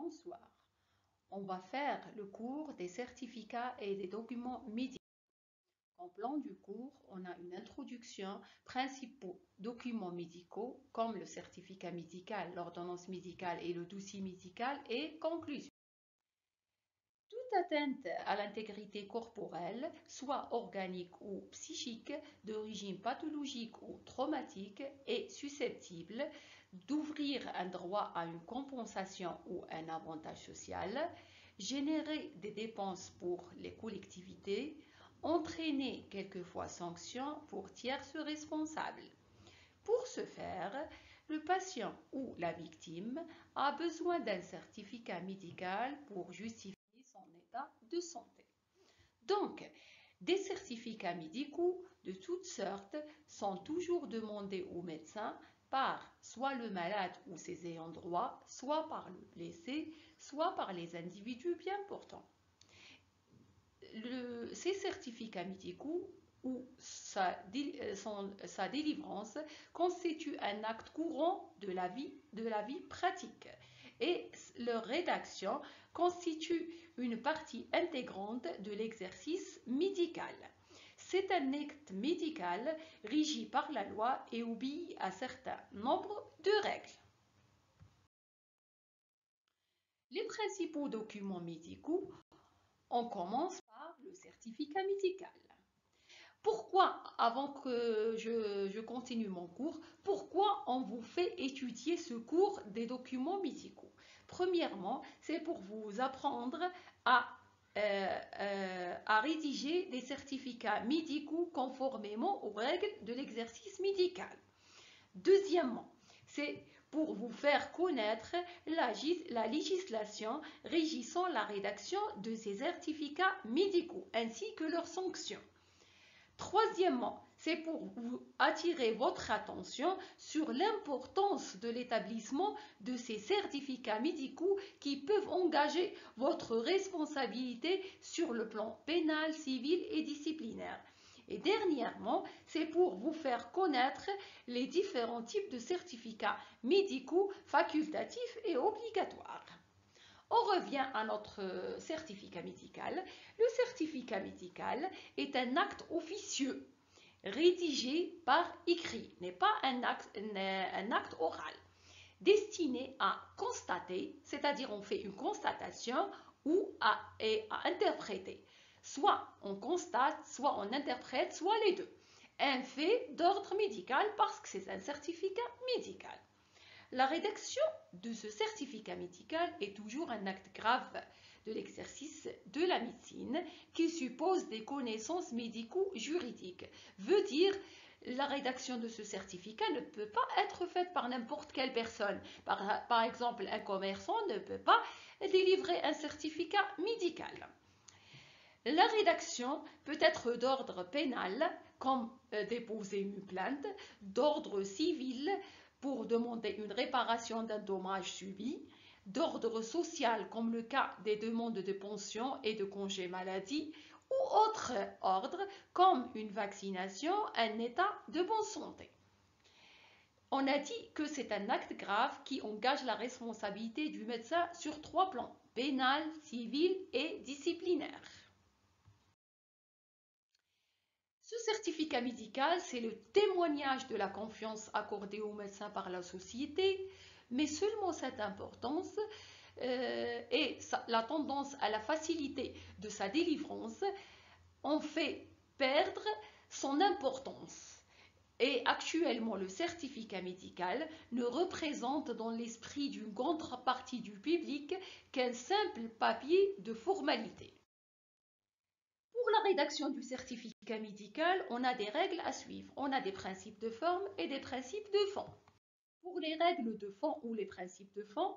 Bonsoir. On va faire le cours des certificats et des documents médicaux. En plan du cours, on a une introduction, principaux documents médicaux comme le certificat médical, l'ordonnance médicale et le dossier médical et conclusion. Toute atteinte à l'intégrité corporelle, soit organique ou psychique, d'origine pathologique ou traumatique, est susceptible d'ouvrir un droit à une compensation ou un avantage social, générer des dépenses pour les collectivités, entraîner quelquefois sanctions pour tierces responsables. Pour ce faire, le patient ou la victime a besoin d'un certificat médical pour justifier son état de santé. Donc, des certificats médicaux de toutes sortes sont toujours demandés au médecin par soit le malade ou ses ayants droit, soit par le blessé, soit par les individus bien portants. Ces certificats médicaux ou sa délivrance constituent un acte courant de la vie pratique et leur rédaction constitue une partie intégrante de l'exercice médical. C'est un acte médical régi par la loi et obéit à un certain nombre de règles. Les principaux documents médicaux, on commence par le certificat médical. Pourquoi, avant que je continue mon cours, pourquoi on vous fait étudier ce cours des documents médicaux? Premièrement, c'est pour vous apprendre à rédiger des certificats médicaux conformément aux règles de l'exercice médical. Deuxièmement, c'est pour vous faire connaître la législation régissant la rédaction de ces certificats médicaux ainsi que leurs sanctions. Troisièmement, c'est pour vous attirer votre attention sur l'importance de l'établissement de ces certificats médicaux qui peuvent engager votre responsabilité sur le plan pénal, civil et disciplinaire. Et dernièrement, c'est pour vous faire connaître les différents types de certificats médicaux facultatifs et obligatoires. On revient à notre certificat médical. Le certificat médical est un acte officieux rédigé par écrit, n'est pas un acte oral, destiné à constater, c'est-à-dire on fait une constatation ou à interpréter. Soit on constate, soit on interprète, soit les deux. Un fait d'ordre médical parce que c'est un certificat médical. La rédaction de ce certificat médical est toujours un acte grave de l'exercice de la médecine qui suppose des connaissances médico-juridiques. Veut dire, la rédaction de ce certificat ne peut pas être faite par n'importe quelle personne. Par exemple, un commerçant ne peut pas délivrer un certificat médical. La rédaction peut être d'ordre pénal, comme déposer une plainte, d'ordre civil, pour demander une réparation d'un dommage subi, d'ordre social comme le cas des demandes de pension et de congé maladie, ou autre ordre comme une vaccination, un état de bonne santé. On a dit que c'est un acte grave qui engage la responsabilité du médecin sur 3 plans, pénal, civil et disciplinaire. Ce certificat médical, c'est le témoignage de la confiance accordée aux médecins par la société, mais seulement cette importance et la tendance à la facilité de sa délivrance ont fait perdre son importance. Et actuellement, le certificat médical ne représente dans l'esprit d'une grande partie du public qu'un simple papier de formalité. Pour la rédaction du certificat médical, on a des règles à suivre. On a des principes de forme et des principes de fond. Pour les règles de fond ou les principes de fond,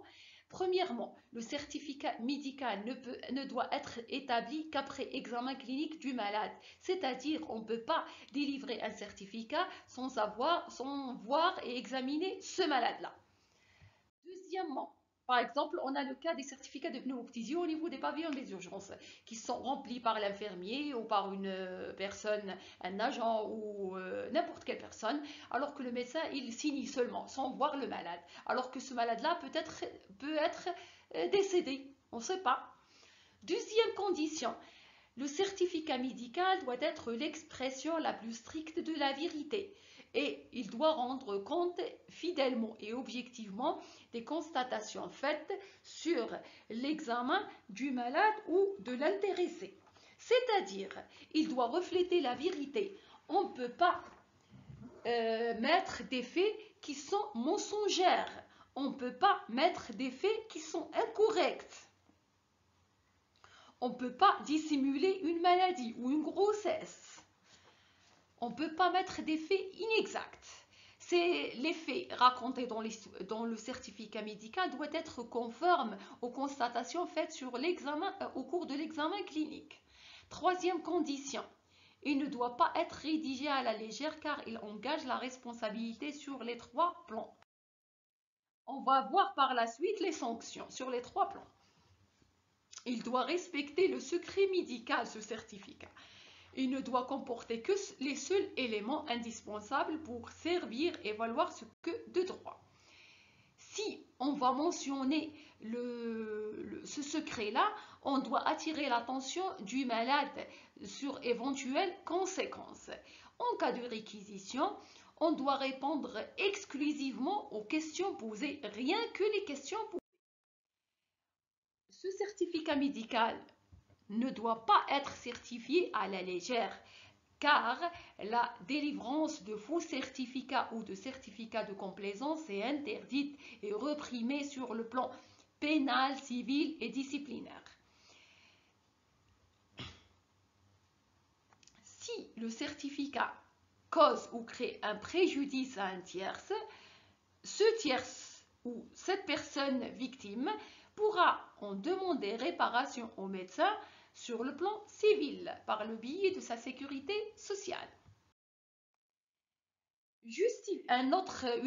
premièrement, le certificat médical ne doit être établi qu'après examen clinique du malade. C'est-à-dire, on ne peut pas délivrer un certificat sans voir et examiner ce malade-là. Deuxièmement, par exemple, on a le cas des certificats de pneumoptysie au niveau des pavillons des urgences qui sont remplis par l'infirmier ou par une personne, un agent ou n'importe quelle personne, alors que le médecin, il signe seulement sans voir le malade. Alors que ce malade-là peut être décédé. On ne sait pas. Deuxième condition, le certificat médical doit être l'expression la plus stricte de la vérité et il doit rendre compte fidèlement et objectivement des constatations faites sur l'examen du malade ou de l'intéressé. C'est-à-dire, il doit refléter la vérité. On ne peut pas mettre des faits qui sont mensongères. On ne peut pas mettre des faits qui sont incorrects. On ne peut pas dissimuler une maladie ou une grossesse. On ne peut pas mettre des faits inexacts. Les faits racontés dans le certificat médical doivent être conformes aux constatations faites sur au cours de l'examen clinique. Troisième condition, il ne doit pas être rédigé à la légère car il engage la responsabilité sur les 3 plans. On va voir par la suite les sanctions sur les 3 plans. Il doit respecter le secret médical, ce certificat. Il ne doit comporter que les seuls éléments indispensables pour servir et valoir ce que de droit. Si on va mentionner ce secret-là, on doit attirer l'attention du malade sur éventuelles conséquences. En cas de réquisition, on doit répondre exclusivement aux questions posées, rien que les questions posées. Ce certificat médical ne doit pas être certifié à la légère, car la délivrance de faux certificats ou de certificats de complaisance est interdite et réprimée sur le plan pénal, civil et disciplinaire. Si le certificat cause ou crée un préjudice à un tierce, ce tierce ou cette personne victime pourra en demander réparation au médecin sur le plan civil par le biais de sa sécurité sociale. Une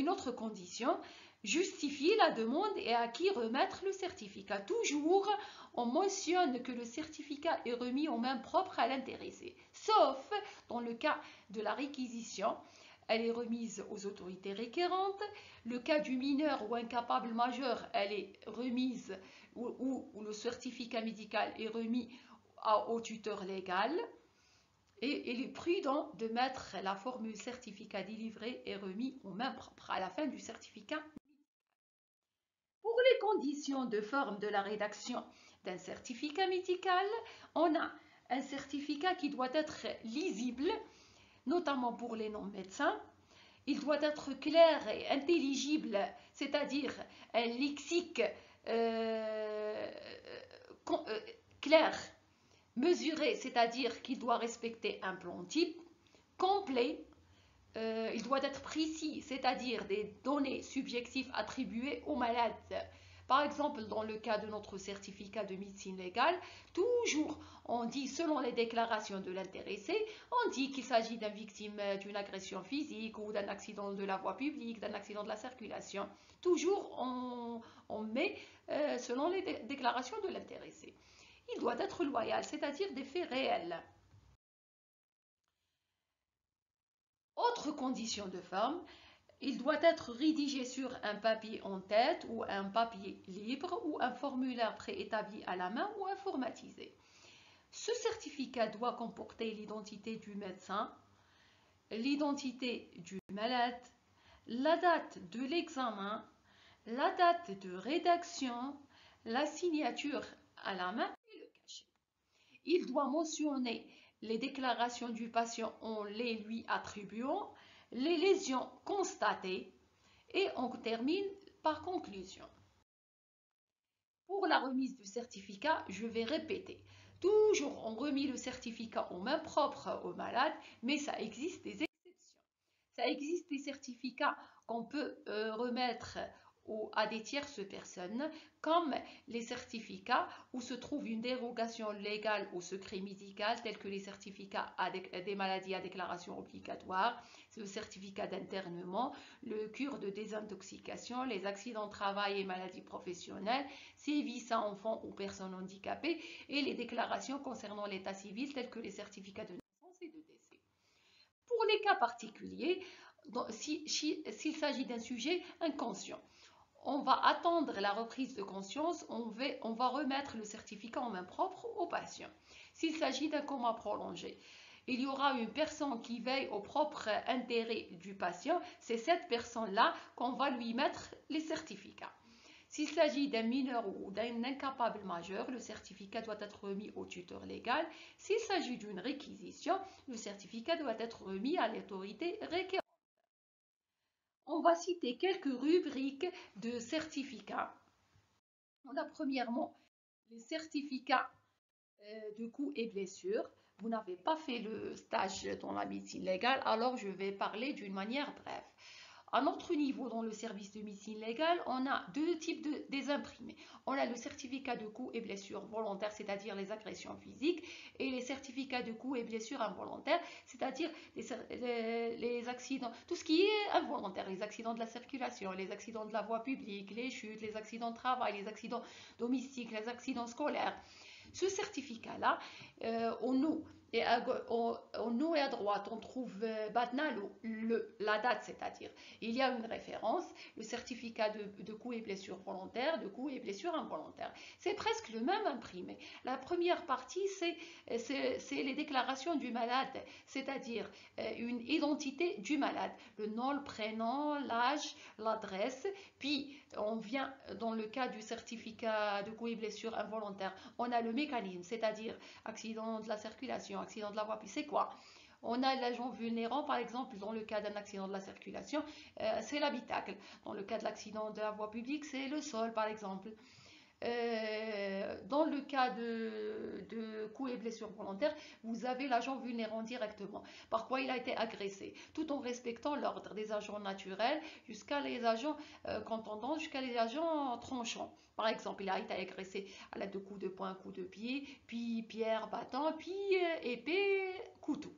autre condition, justifier la demande et à qui remettre le certificat. Toujours, on mentionne que le certificat est remis en main propre à l'intéressé, sauf dans le cas de la réquisition. Elle est remise aux autorités requérantes. Le cas du mineur ou incapable majeur, elle est remise ou le certificat médical est remis au tuteur légal. Et il est prudent de mettre la formule certificat délivré et remis aux mains propres à la fin du certificat. Pour les conditions de forme de la rédaction d'un certificat médical, on a un certificat qui doit être lisible, notamment pour les non-médecins. Il doit être clair et intelligible, c'est-à-dire un lexique clair, mesuré, c'est-à-dire qu'il doit respecter un plan type, complet, il doit être précis, c'est-à-dire des données subjectives attribuées au malade. Par exemple, dans le cas de notre certificat de médecine légale, toujours on dit, selon les déclarations de l'intéressé, on dit qu'il s'agit d'une victime d'une agression physique ou d'un accident de la voie publique, d'un accident de la circulation. Toujours on met selon les déclarations de l'intéressé. Il doit être loyal, c'est-à-dire des faits réels. Autre condition de forme, il doit être rédigé sur un papier en tête ou un papier libre ou un formulaire préétabli à la main ou informatisé. Ce certificat doit comporter l'identité du médecin, l'identité du malade, la date de l'examen, la date de rédaction, la signature à la main et le cachet. Il doit mentionner les déclarations du patient en les lui attribuant, les lésions constatées et on termine par conclusion. Pour la remise du certificat, je vais répéter. Toujours on remet le certificat en main propre au malade, mais ça existe des exceptions. Ça existe des certificats qu'on peut remettre à des tierces personnes, comme les certificats où se trouve une dérogation légale au secret médical, tels que les certificats des maladies à déclaration obligatoire, le certificat d'internement, le cure de désintoxication, les accidents de travail et maladies professionnelles, sévices à enfants ou personnes handicapées, et les déclarations concernant l'état civil, tels que les certificats de naissance et de décès. Pour les cas particuliers, s'il s'agit d'un sujet inconscient, on va attendre la reprise de conscience, on va remettre le certificat en main propre au patient. S'il s'agit d'un coma prolongé, il y aura une personne qui veille au propre intérêt du patient. C'est cette personne-là qu'on va lui mettre les certificats. S'il s'agit d'un mineur ou d'un incapable majeur, le certificat doit être remis au tuteur légal. S'il s'agit d'une réquisition, le certificat doit être remis à l'autorité requérante. On va citer quelques rubriques de certificats. On a premièrement les certificats de coups et blessures. Vous n'avez pas fait le stage dans la médecine légale, alors je vais parler d'une manière brève. À notre niveau, dans le service de médecine légale, on a deux types des imprimés. On a le certificat de coups et blessures volontaires, c'est-à-dire les agressions physiques, et les certificats de coups et blessures involontaires, c'est-à-dire les accidents, tout ce qui est involontaire, les accidents de la circulation, les accidents de la voie publique, les chutes, les accidents de travail, les accidents domestiques, les accidents scolaires. Ce certificat-là, en haut et à droite, on trouve maintenant la date, c'est-à-dire il y a une référence, le certificat de coups et blessures volontaires, de coups et blessures involontaires. C'est presque le même imprimé. La première partie, c'est les déclarations du malade, c'est-à-dire une identité du malade, le nom, le prénom, l'âge, l'adresse. Puis, on vient dans le cas du certificat de coups et blessures involontaires, on a le mécanisme, c'est-à-dire accident de la circulation, accident de la voie publique, c'est quoi? On a l'agent vulnérant, par exemple, dans le cas d'un accident de la circulation, c'est l'habitacle. Dans le cas de l'accident de la voie publique, c'est le sol, par exemple. Dans le cas de coups et blessures volontaires, vous avez l'agent vulnérant directement. Par quoi il a été agressé, tout en respectant l'ordre des agents naturels jusqu'à les agents contondants, jusqu'à les agents tranchants. Par exemple, il a été agressé à l'aide de coups de poing, coups de pied, puis pierre, bâton, puis épée, couteau.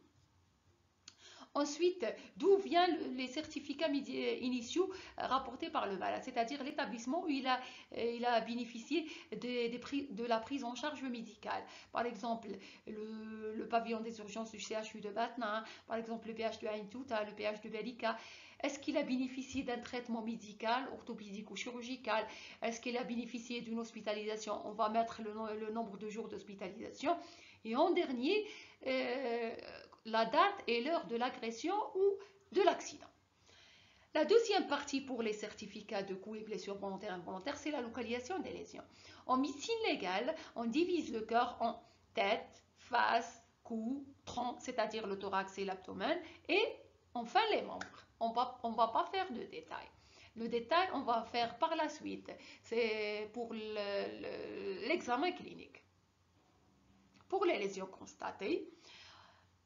Ensuite, d'où viennent les certificats initiaux rapportés par le malade, c'est-à-dire l'établissement où il a bénéficié de la prise en charge médicale. Par exemple, le pavillon des urgences du CHU de Batna, par exemple le PH de Ain Touta, le PH de Belika. Est-ce qu'il a bénéficié d'un traitement médical, orthopédique ou chirurgical? Est-ce qu'il a bénéficié d'une hospitalisation? On va mettre le nombre de jours d'hospitalisation. Et en dernier, la date et l'heure de l'agression ou de l'accident. La deuxième partie pour les certificats de coups et blessures volontaires et involontaires, c'est la localisation des lésions. En médecine légale, on divise le corps en tête, face, cou, tronc, c'est-à-dire le thorax et l'abdomen, et enfin les membres. On ne va pas faire de détails. Le détail, on va faire par la suite. C'est pour l'examen clinique. Pour les lésions constatées,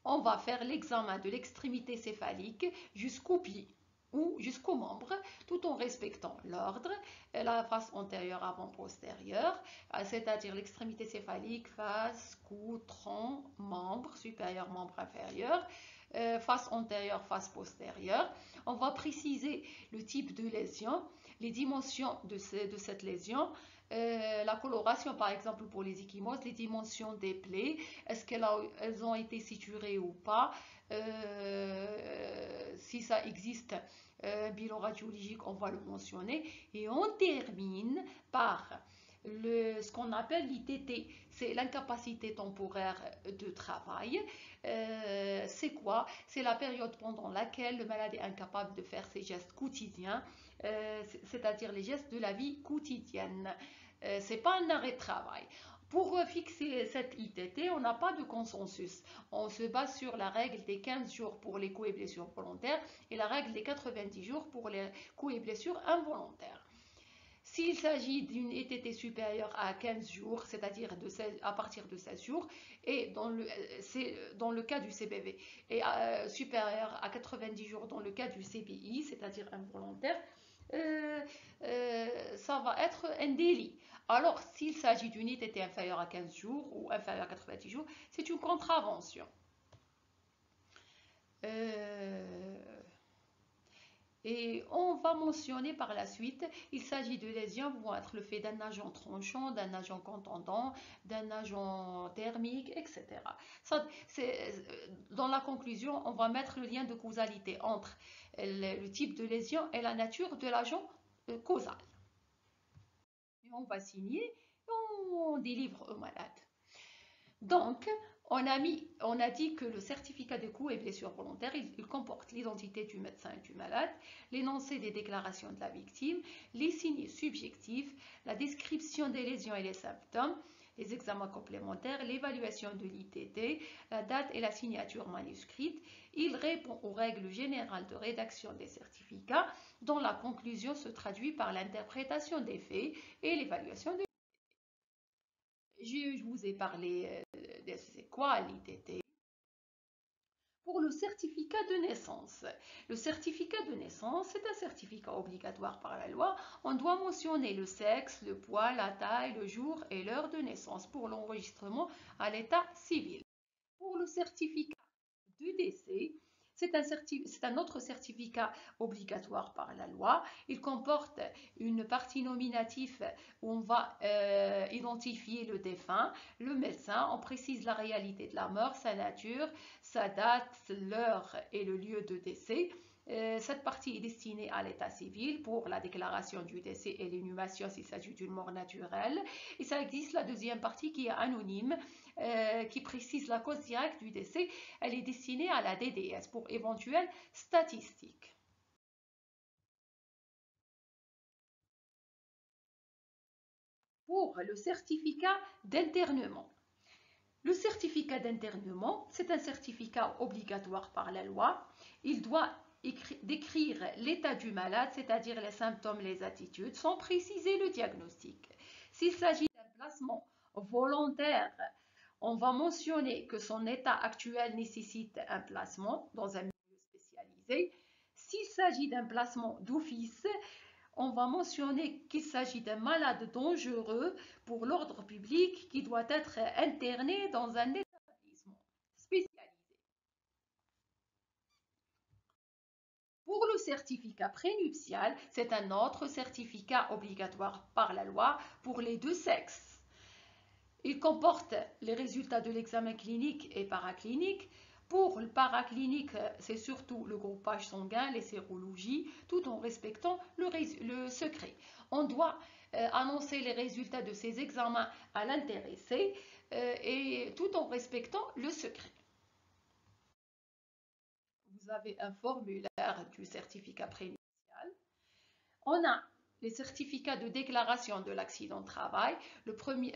on va faire l'examen de l'extrémité céphalique jusqu'au pied ou jusqu'au membre, tout en respectant l'ordre, la face antérieure avant-postérieure, c'est-à-dire l'extrémité céphalique, face, cou, tronc, membre supérieur, membre inférieur, face antérieure, face postérieure. On va préciser le type de lésion, les dimensions de cette lésion, la coloration par exemple pour les ecchymoses, les dimensions des plaies, est-ce qu'elles ont été suturées ou pas, si ça existe un bilan radiologique, on va le mentionner, et on termine par ce qu'on appelle l'ITT, c'est l'incapacité temporaire de travail. C'est quoi? C'est la période pendant laquelle le malade est incapable de faire ses gestes quotidiens, c'est-à-dire les gestes de la vie quotidienne. C'est pas un arrêt de travail. Pour fixer cette ITT, on n'a pas de consensus. On se base sur la règle des 15 jours pour les coups et blessures volontaires et la règle des 90 jours pour les coups et blessures involontaires. S'il s'agit d'une ITT supérieure à 15 jours, c'est-à-dire à partir de 16 jours, et c'est dans le cas du CBV, et supérieure à 90 jours dans le cas du CPI, c'est-à-dire involontaire, ça va être un délit. Alors, s'il s'agit d'une ITT inférieure à 15 jours ou inférieure à 90 jours, c'est une contravention. Et on va mentionner par la suite, il s'agit de lésions qui vont être le fait d'un agent tranchant, d'un agent contondant, d'un agent thermique, etc. Dans la conclusion, on va mettre le lien de causalité entre le type de lésion et la nature de l'agent causal. et on va signer et on délivre au malade. Donc, on a dit que le certificat de coûts et blessures volontaires, il comporte l'identité du médecin et du malade, l'énoncé des déclarations de la victime, les signes subjectifs, la description des lésions et les symptômes, les examens complémentaires, l'évaluation de l'ITT, la date et la signature manuscrite. Il répond aux règles générales de rédaction des certificats, dont la conclusion se traduit par l'interprétation des faits et l'évaluation de je vous ai parlé de c'est quoi l'ITT. Pour le certificat de naissance. Le certificat de naissance, c'est un certificat obligatoire par la loi. On doit mentionner le sexe, le poids, la taille, le jour et l'heure de naissance pour l'enregistrement à l'état civil. Pour le certificat de décès, c'est un autre certificat obligatoire par la loi. Il comporte une partie nominative où on va identifier le défunt, le médecin, on précise la réalité de la mort, sa nature, sa date, l'heure et le lieu de décès. Cette partie est destinée à l'état civil pour la déclaration du décès et l'inhumation s'il s'agit d'une mort naturelle. Et ça existe la deuxième partie qui est anonyme, qui précise la cause directe du décès. Elle est destinée à la DDS pour éventuelles statistiques. Pour le certificat d'internement. Le certificat d'internement, c'est un certificat obligatoire par la loi. Il doit décrire l'état du malade, c'est-à-dire les symptômes, les attitudes, sans préciser le diagnostic. S'il s'agit d'un placement volontaire, on va mentionner que son état actuel nécessite un placement dans un milieu spécialisé. S'il s'agit d'un placement d'office, on va mentionner qu'il s'agit d'un malade dangereux pour l'ordre public qui doit être interné dans un établissement spécialisé. Pour le certificat prénuptial, c'est un autre certificat obligatoire par la loi pour les deux sexes. Il comporte les résultats de l'examen clinique et paraclinique. Pour le paraclinique, c'est surtout le groupage sanguin, les sérologies, tout en respectant le secret. On doit annoncer les résultats de ces examens à l'intéressé et tout en respectant le secret. Vous avez un formulaire du certificat prénuptial. On a les certificats de déclaration de l'accident de travail. Le premier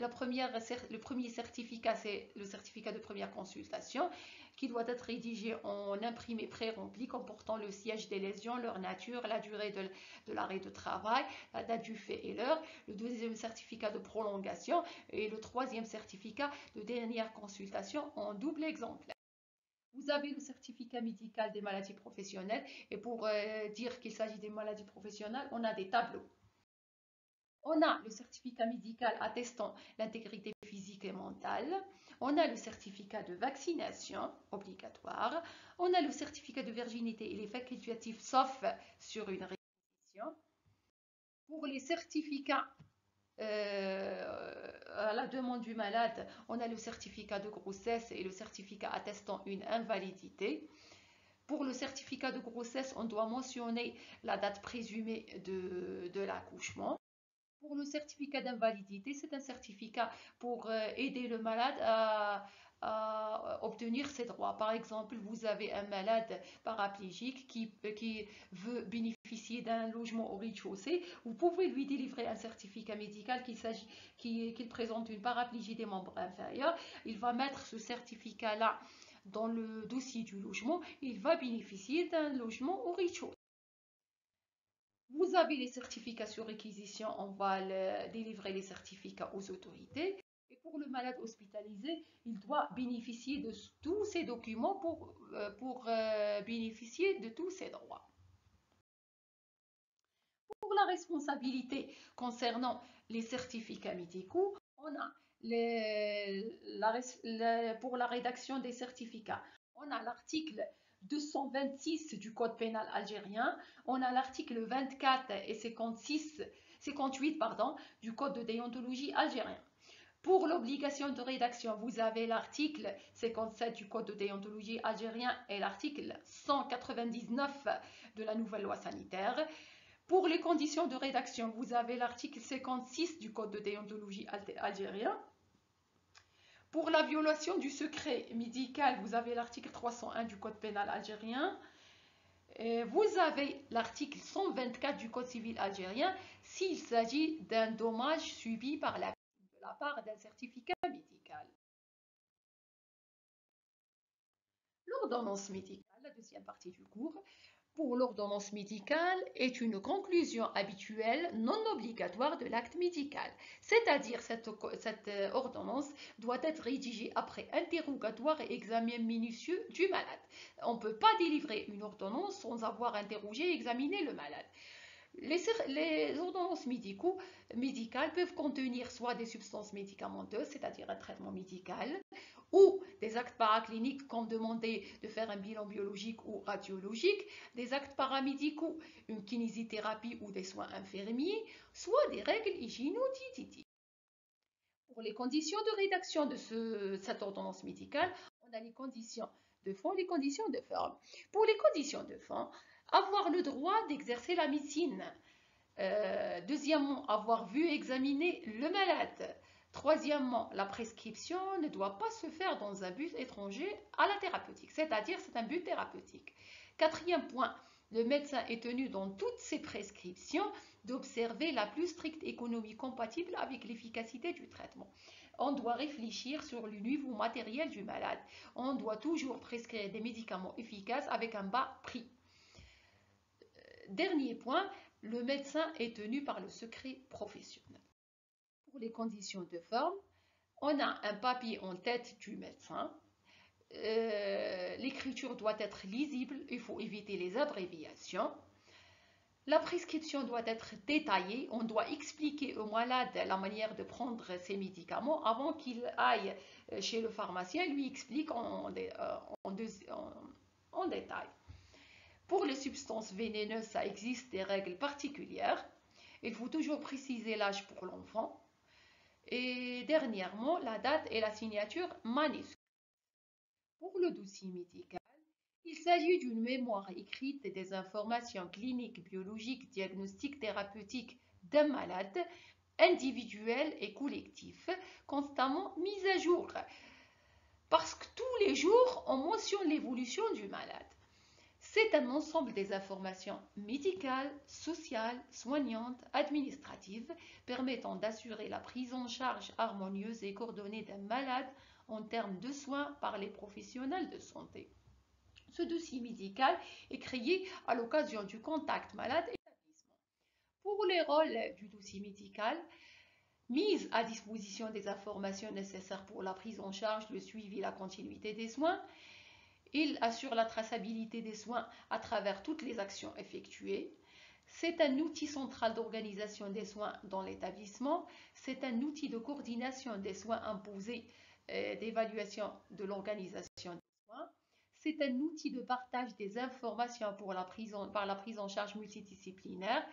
certificat, c'est le certificat de première consultation qui doit être rédigé en imprimé pré-rempli comportant le siège des lésions, leur nature, la durée de l'arrêt de travail, la date du fait et l'heure. Le deuxième certificat de prolongation et le troisième certificat de dernière consultation en double exemplaire. Vous avez le certificat médical des maladies professionnelles et pour dire qu'il s'agit des maladies professionnelles, on a des tableaux. On a le certificat médical attestant l'intégrité physique et mentale. On a le certificat de vaccination obligatoire. On a le certificat de virginité et les facultatifs sauf sur une réquisition. Pour les certificats à la demande du malade, on a le certificat de grossesse et le certificat attestant une invalidité. Pour le certificat de grossesse, on doit mentionner la date présumée de l'accouchement. Pour le certificat d'invalidité, c'est un certificat pour aider le malade à obtenir ses droits. Par exemple, vous avez un malade paraplégique qui veut bénéficier d'un logement au rez-de-chaussée. Vous pouvez lui délivrer un certificat médical qu'il présente une paraplégie des membres inférieurs. Il va mettre ce certificat-là dans le dossier du logement. Il va bénéficier d'un logement au rez-de-chaussée. Vous avez les certificats sur réquisition, on va délivrer les certificats aux autorités. Et pour le malade hospitalisé, il doit bénéficier de tous ces documents pour bénéficier de tous ses droits. Pour la responsabilité concernant les certificats médicaux, on a pour la rédaction des certificats, on a l'article 226 du Code pénal algérien, on a l'article 24 et 58 du Code de déontologie algérien. Pour l'obligation de rédaction, vous avez l'article 57 du Code de déontologie algérien et l'article 199 de la nouvelle loi sanitaire. Pour les conditions de rédaction, vous avez l'article 56 du Code de déontologie algérien. Pour la violation du secret médical, vous avez l'article 301 du Code pénal algérien. Et vous avez l'article 124 du Code civil algérien s'il s'agit d'un dommage subi par la victime de la part d'un certificat médical. L'ordonnance médicale, la deuxième partie du cours. Pour l'ordonnance médicale est une conclusion habituelle non obligatoire de l'acte médical. C'est-à-dire cette ordonnance doit être rédigée après interrogatoire et examen minutieux du malade. On ne peut pas délivrer une ordonnance sans avoir interrogé et examiné le malade. Les ordonnances médicales peuvent contenir soit des substances médicamenteuses, c'est-à-dire un traitement médical, ou des actes paracliniques comme demander de faire un bilan biologique ou radiologique, des actes paramédicaux, une kinésithérapie ou des soins infirmiers, soit des règles hygiéno-diététiques. Pour les conditions de rédaction de cette ordonnance médicale, on a les conditions de fond et les conditions de forme. Pour les conditions de fond, avoir le droit d'exercer la médecine. Deuxièmement, avoir vu et examiné le malade. Troisièmement, la prescription ne doit pas se faire dans un but étranger à la thérapeutique, c'est-à-dire c'est un but thérapeutique. Quatrième point, le médecin est tenu dans toutes ses prescriptions d'observer la plus stricte économie compatible avec l'efficacité du traitement. On doit réfléchir sur le niveau matériel du malade. On doit toujours prescrire des médicaments efficaces avec un bas prix. Dernier point, le médecin est tenu par le secret professionnel. Pour les conditions de forme, on a un papier en tête du médecin. L'écriture doit être lisible, il faut éviter les abréviations. La prescription doit être détaillée, on doit expliquer au malade la manière de prendre ses médicaments avant qu'il aille chez le pharmacien, lui explique en détail. Pour les substances vénéneuses, ça existe des règles particulières. Il faut toujours préciser l'âge pour l'enfant. Et dernièrement, la date et la signature manuscrite. Pour le dossier médical, il s'agit d'une mémoire écrite des informations cliniques, biologiques, diagnostiques, thérapeutiques d'un malade, individuel et collectif, constamment mise à jour. Parce que tous les jours, on mentionne l'évolution du malade. C'est un ensemble des informations médicales, sociales, soignantes, administratives, permettant d'assurer la prise en charge harmonieuse et coordonnée d'un malade en termes de soins par les professionnels de santé. Ce dossier médical est créé à l'occasion du contact malade-établissement. Pour les rôles du dossier médical, mise à disposition des informations nécessaires pour la prise en charge, le suivi et la continuité des soins. Il assure la traçabilité des soins à travers toutes les actions effectuées. C'est un outil central d'organisation des soins dans l'établissement. C'est un outil de coordination des soins imposés, d'évaluation de l'organisation des soins. C'est un outil de partage des informations par la prise en charge multidisciplinaire.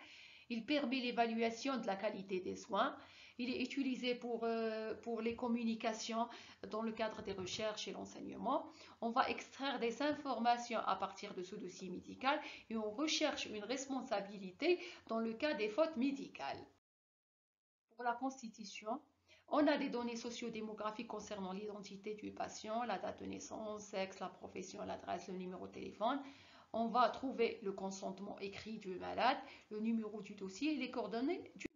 Il permet l'évaluation de la qualité des soins. Il est utilisé pour les communications dans le cadre des recherches et l'enseignement. On va extraire des informations à partir de ce dossier médical et on recherche une responsabilité dans le cas des fautes médicales. Pour la constitution, on a des données sociodémographiques concernant l'identité du patient, la date de naissance, sexe, la profession, l'adresse, le numéro de téléphone. On va trouver le consentement écrit du malade, le numéro du dossier et les coordonnées du médecin.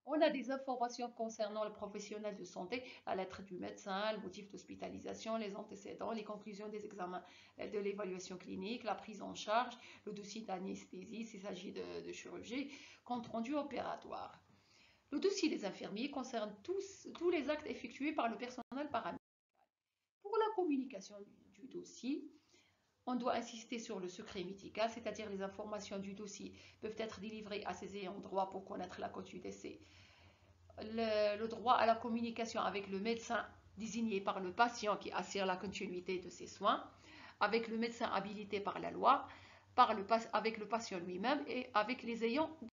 On a des informations concernant le professionnel de santé, la lettre du médecin, le motif d'hospitalisation, les antécédents, les conclusions des examens de l'évaluation clinique, la prise en charge, le dossier d'anesthésie s'il s'agit de chirurgie, compte rendu opératoire. Le dossier des infirmiers concerne tous les actes effectués par le personnel paramédical. Pour la communication du dossier, on doit insister sur le secret médical, c'est-à-dire les informations du dossier peuvent être délivrées à ses ayants droit pour connaître la cause du décès. Le droit à la communication avec le médecin désigné par le patient qui assure la continuité de ses soins, avec le médecin habilité par la loi, avec le patient lui-même et avec les ayants droit.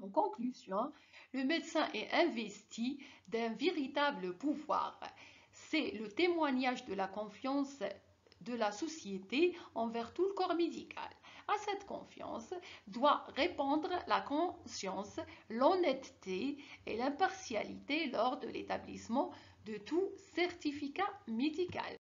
En conclusion, le médecin est investi d'un véritable pouvoir. C'est le témoignage de la confiance de la société envers tout le corps médical. À cette confiance doit répondre la conscience, l'honnêteté et l'impartialité lors de l'établissement de tout certificat médical.